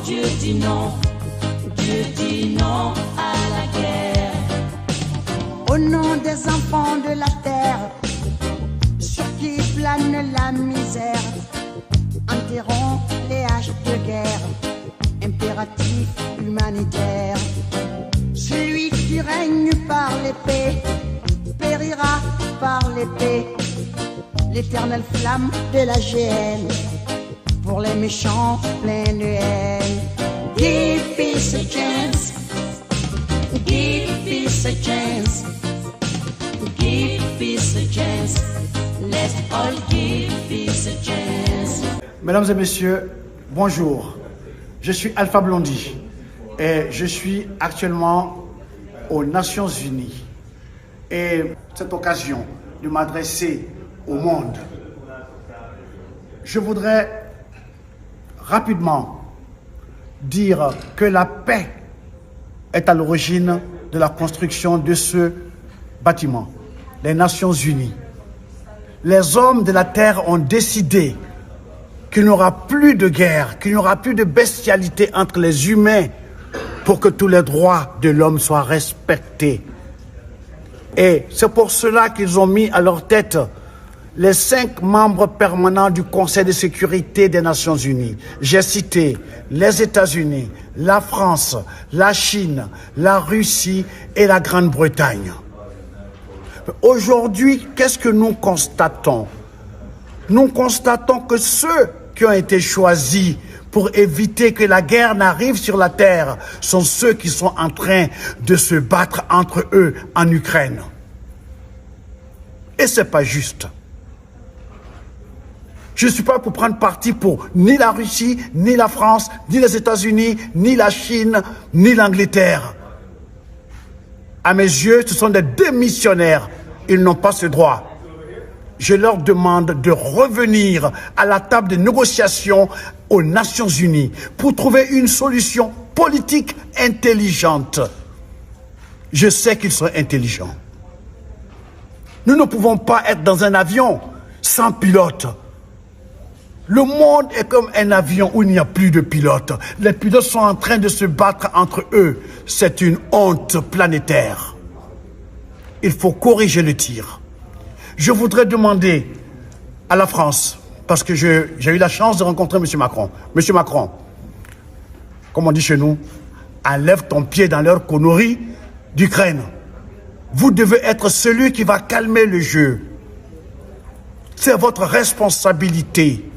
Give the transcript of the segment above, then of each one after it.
Dieu dit non, Dieu dit non à la guerre. Au nom des enfants de la terre, sur qui plane la misère, enterrons les haches de guerre, impératif humanitaire. Celui qui règne par l'épée périra par l'épée, l'éternelle flamme de la GN pour les méchants pleins de haine. Give peace a chance, give peace a chance, give peace a chance, let's all give peace a chance. Mesdames et messieurs, bonjour. Je suis Alpha Blondy et je suis actuellement aux Nations Unies. Et cette occasion de m'adresser au monde, je voudrais rapidement dire que la paix est à l'origine de la construction de ce bâtiment, les Nations Unies. Les hommes de la terre ont décidé qu'il n'y aura plus de guerre, qu'il n'y aura plus de bestialité entre les humains pour que tous les droits de l'homme soient respectés. Et c'est pour cela qu'ils ont mis à leur tête les 5 membres permanents du Conseil de sécurité des Nations Unies. J'ai cité les États-Unis, la France, la Chine, la Russie et la Grande-Bretagne. Aujourd'hui, qu'est-ce que nous constatons? Nous constatons que ceux qui ont été choisis pour éviter que la guerre n'arrive sur la terre sont ceux qui sont en train de se battre entre eux en Ukraine. Et c'est pas juste. Je ne suis pas pour prendre parti pour ni la Russie, ni la France, ni les États-Unis, ni la Chine, ni l'Angleterre. À mes yeux, ce sont des démissionnaires. Ils n'ont pas ce droit. Je leur demande de revenir à la table de négociation aux Nations Unies pour trouver une solution politique intelligente. Je sais qu'ils sont intelligents. Nous ne pouvons pas être dans un avion sans pilote. Le monde est comme un avion où il n'y a plus de pilotes. Les pilotes sont en train de se battre entre eux. C'est une honte planétaire. Il faut corriger le tir. Je voudrais demander à la France, parce que j'ai eu la chance de rencontrer M. Macron. M. Macron, comme on dit chez nous, enlève ton pied dans leur connerie d'Ukraine. Vous devez être celui qui va calmer le jeu. C'est votre responsabilité.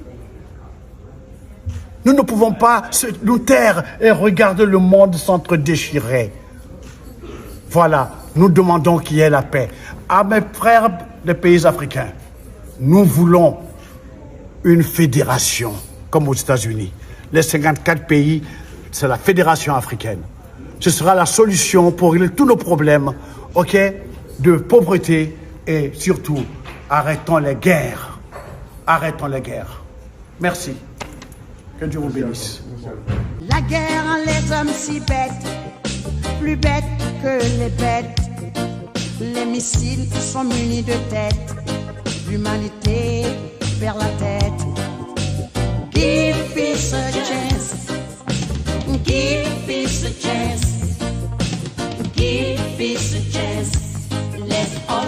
Nous ne pouvons pas nous taire et regarder le monde s'entre-déchirer. Voilà, nous demandons qu'il y ait la paix. À mes frères des pays africains, nous voulons une fédération, comme aux États-Unis. Les 54 pays, c'est la fédération africaine. Ce sera la solution pour régler tous nos problèmes, ok, de pauvreté et surtout, arrêtons les guerres. Arrêtons les guerres. Merci. Que Dieu vous bénisse. La guerre rend les hommes si bêtes, plus bêtes que les bêtes. Les missiles sont munis de têtes, l'humanité perd la tête. Give peace a chance, give peace a chance, give peace a chance, let's all